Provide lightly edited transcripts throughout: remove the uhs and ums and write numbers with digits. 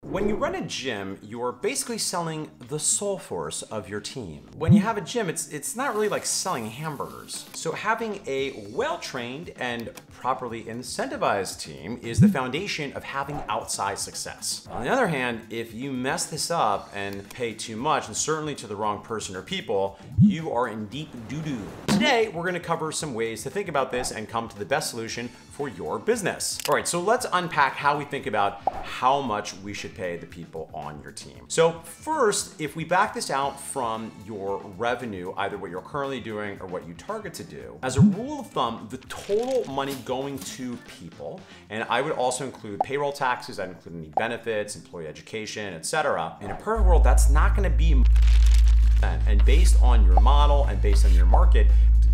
When you run a gym, you're basically selling the soul force of your team. When you have a gym, it's not really like selling hamburgers. So having a well-trained and properly incentivized team is the foundation of having outsized success. On the other hand, if you mess this up and pay too much, and certainly to the wrong person or people, you are in deep doo-doo. Today, we're gonna cover some ways to think about this and come to the best solution for your business. All right, so let's unpack how we think about how much we should pay the people on your team. So first, if we back this out from your revenue, either what you're currently doing or what you target to do, as a rule of thumb, the total money going to people, and I would also include payroll taxes, I'd include any benefits, employee education, etc. In a perfect world, that's not gonna be, and based on your model and based on your market,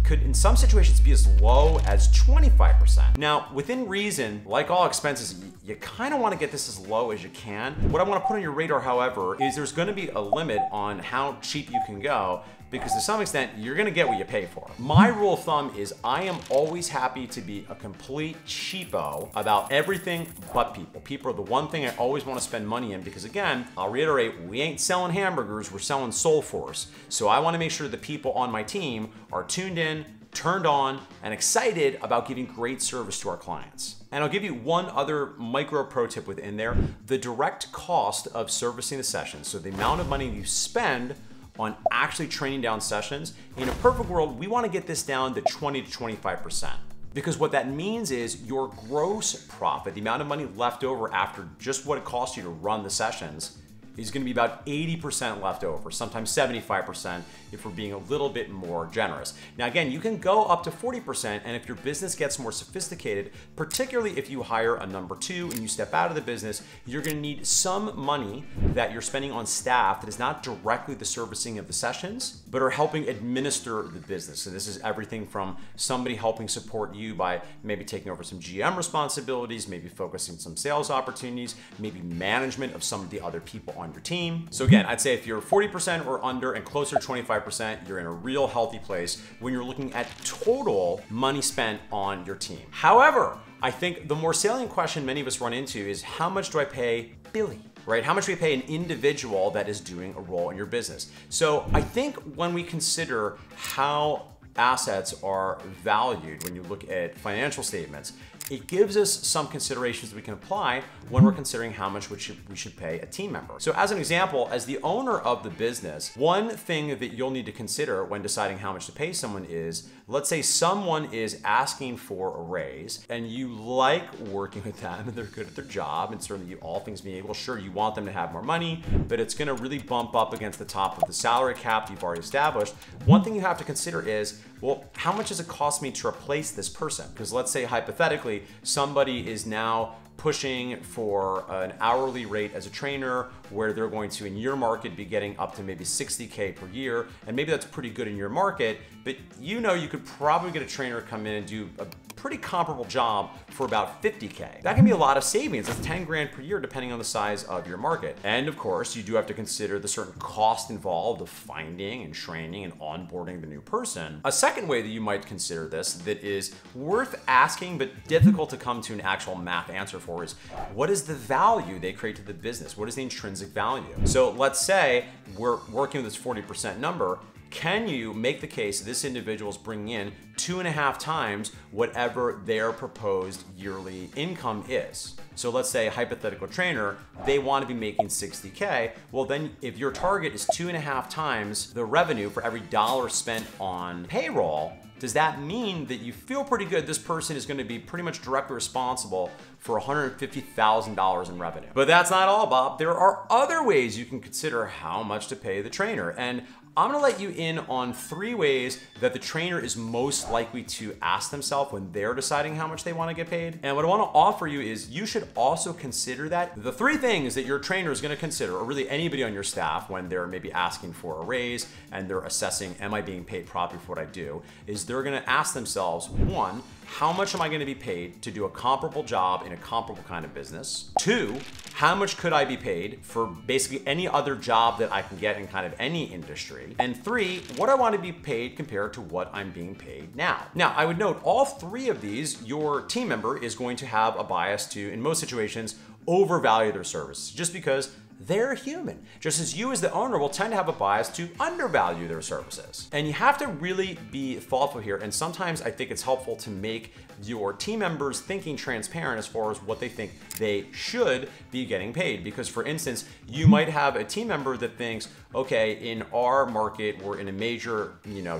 could in some situations be as low as 25%. Now, within reason, like all expenses, you kind of want to get this as low as you can. What I want to put on your radar, however, is there's going to be a limit on how cheap you can go, because to some extent, you're gonna get what you pay for. My rule of thumb is I am always happy to be a complete cheapo about everything but people. People are the one thing I always wanna spend money in, because again, I'll reiterate, we ain't selling hamburgers, we're selling soul force. So I wanna make sure the people on my team are tuned in, turned on, and excited about giving great service to our clients. And I'll give you one other micro pro tip within there, the direct cost of servicing the session. So the amount of money you spend on actually training down sessions. In a perfect world, we wanna get this down to 20 to 25%. Because what that means is your gross profit, the amount of money left over after just what it costs you to run the sessions, is gonna be about 80% left over, sometimes 75% if we're being a little bit more generous. Now again, you can go up to 40%, and if your business gets more sophisticated, particularly if you hire a number two and you step out of the business, you're gonna need some money that you're spending on staff that is not directly the servicing of the sessions, but are helping administer the business. So this is everything from somebody helping support you by maybe taking over some GM responsibilities, maybe focusing some sales opportunities, maybe management of some of the other people on your team. So again, I'd say if you're 40% or under and closer to 25%, you're in a real healthy place when you're looking at total money spent on your team. However, I think the more salient question many of us run into is, how much do I pay Billy? Right? How much do we pay an individual that is doing a role in your business? So I think when we consider how assets are valued, when you look at financial statements, it gives us some considerations that we can apply when we're considering how much we should pay a team member. So as an example, as the owner of the business, one thing that you'll need to consider when deciding how much to pay someone is, let's say someone is asking for a raise and you like working with them and they're good at their job, and certainly you, all things being equal, sure, you want them to have more money, but it's gonna really bump up against the top of the salary cap you've already established. One thing you have to consider is, well, how much does it cost me to replace this person? Because let's say hypothetically, somebody is now pushing for an hourly rate as a trainer where they're going to, in your market, be getting up to maybe 60K per year. And maybe that's pretty good in your market, but you know you could probably get a trainer to come in and do a pretty comparable job for about 50K. That can be a lot of savings. That's 10 grand per year depending on the size of your market. And of course, you do have to consider the certain cost involved of finding and training and onboarding the new person. A second way that you might consider this that is worth asking but difficult to come to an actual math answer for is, what is the value they create to the business? What is the intrinsic value? So let's say we're working with this 40% number. Can you make the case that this individual is bringing in 2.5 times whatever their proposed yearly income is? So let's say a hypothetical trainer, they want to be making 60K. Well, then if your target is 2.5 times the revenue for every dollar spent on payroll, does that mean that you feel pretty good this person is going to be pretty much directly responsible for $150,000 in revenue? But that's not all, Bob. There are other ways you can consider how much to pay the trainer. And I'm gonna let you in on 3 ways that the trainer is most likely to ask themselves when they're deciding how much they wanna get paid. And what I wanna offer you is you should also consider that. The 3 things that your trainer is gonna consider, or really anybody on your staff when they're maybe asking for a raise and they're assessing, am I being paid properly for what I do, is they're gonna ask themselves, 1, how much am I gonna be paid to do a comparable job in a comparable kind of business? 2, how much could I be paid for basically any other job that I can get in kind of any industry? And 3, what I want to be paid compared to what I'm being paid now. Now, I would note all 3 of these, your team member is going to have a bias to, in most situations, overvalue their services just because they're human, just as you as the owner will tend to have a bias to undervalue their services. And you have to really be thoughtful here, and sometimes I think it's helpful to make your team members' thinking transparent as far as what they think they should be getting paid. Because for instance, you might have a team member that thinks, okay, in our market, we're in a major,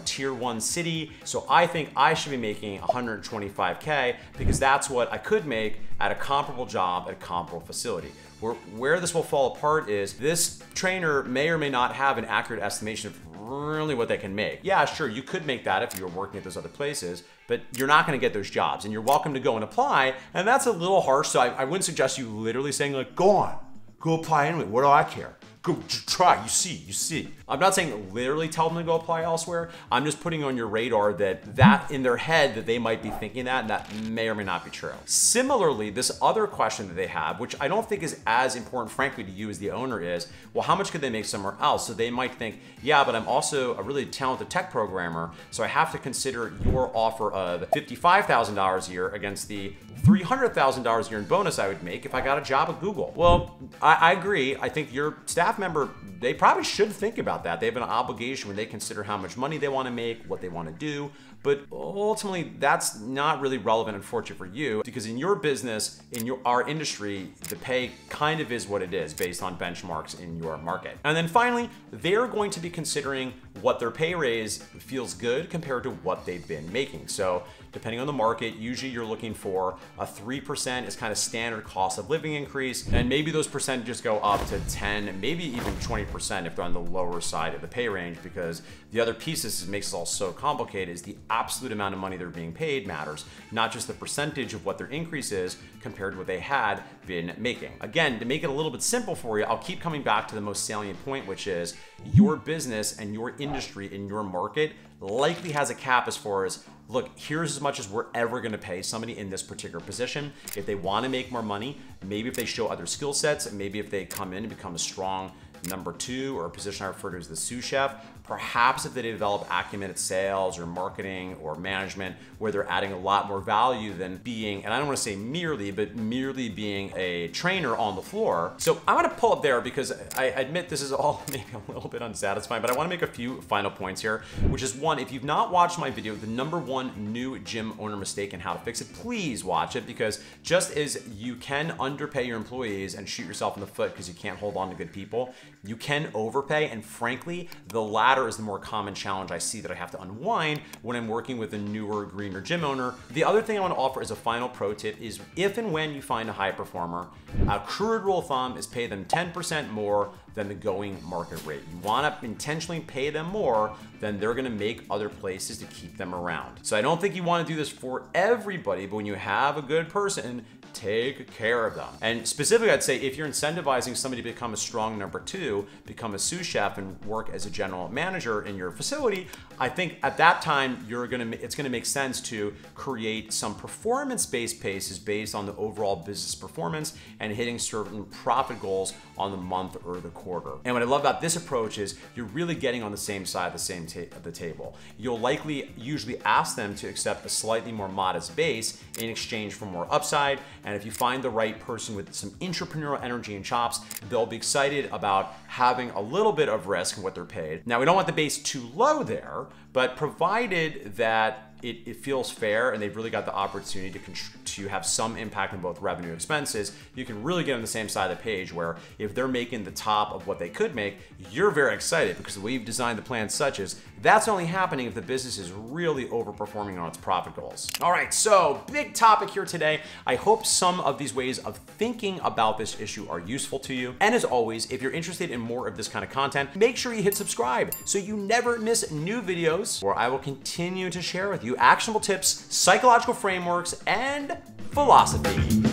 tier 1 city, so I think I should be making 125K because that's what I could make at a comparable job at a comparable facility. Where this will fall apart is this trainer may or may not have an accurate estimation of really what they can make. Yeah, sure, you could make that if you were working at those other places, but you're not gonna get those jobs, and you're welcome to go and apply, and that's a little harsh, so I wouldn't suggest you literally saying like, go on, go apply anyway, what do I care? Go try, you see. I'm not saying literally tell them to go apply elsewhere. I'm just putting on your radar that in their head that they might be thinking that, and that may or may not be true. Similarly, this other question that they have, which I don't think is as important, frankly, to you as the owner is, well, how much could they make somewhere else? So they might think, yeah, but I'm also a really talented tech programmer, so I have to consider your offer of $55,000 a year against the $300,000 a year in bonus I would make if I got a job at Google. Well, I agree. I think your staff member, they probably should think about that. They have an obligation when they consider how much money they want to make, what they want to do. But ultimately, that's not really relevant, unfortunately, for you, because in your business, in our industry, the pay kind of is what it is based on benchmarks in your market. And then finally, they're going to be considering what their pay raise feels good compared to what they've been making. So depending on the market, usually you're looking for a 3% is kind of standard cost of living increase, and maybe those percentages go up to 10, maybe even 20% if they're on the lower side of the pay range, because the other piece that makes it all so complicated is the absolute amount of money they're being paid matters, not just the percentage of what their increase is compared to what they had been making. Again, to make it a little bit simple for you, I'll keep coming back to the most salient point, which is your business and your industry in your market likely has a cap as far as, look, here's as much as we're ever gonna pay somebody in this particular position. If they wanna make more money, maybe if they show other skill sets, maybe if they come in and become a strong number 2 or a position I refer to as the sous chef, perhaps if they develop acumen at sales or marketing or management where they're adding a lot more value than being, and I don't want to say merely, but merely being a trainer on the floor. So I'm going to pull up there because I admit this is all maybe a little bit unsatisfying, but I want to make a few final points here, which is one, if you've not watched my video, the #1 new gym owner mistake and how to fix it, please watch it, because just as you can underpay your employees and shoot yourself in the foot because you can't hold on to good people, you can overpay, and frankly, the latter is the more common challenge I see that I have to unwind when I'm working with a newer, greener gym owner. The other thing I want to offer as a final pro tip is if and when you find a high performer, a crude rule of thumb is pay them 10% more than the going market rate. You want to intentionally pay them more than they're going to make other places to keep them around. So I don't think you want to do this for everybody, but when you have a good person, take care of them. And specifically, I'd say if you're incentivizing somebody to become a strong number 2, become a sous chef and work as a general manager in your facility, I think at that time, it's gonna make sense to create some performance-based paces based on the overall business performance and hitting certain profit goals on the month or the quarter. And what I love about this approach is you're really getting on the same side of the table. You'll likely usually ask them to accept a slightly more modest base in exchange for more upside. And if you find the right person with some entrepreneurial energy and chops, they'll be excited about having a little bit of risk in what they're paid. Now, we don't want the base too low there, but provided that it feels fair and they've really got the opportunity to have some impact on both revenue and expenses, you can really get on the same side of the page where if they're making the top of what they could make, you're very excited because the way you've designed the plan such as that's only happening if the business is really overperforming on its profit goals. All right, so big topic here today. I hope some of these ways of thinking about this issue are useful to you. And as always, if you're interested in more of this kind of content, make sure you hit subscribe so you never miss new videos where I will continue to share with you actionable tips, psychological frameworks, and philosophy.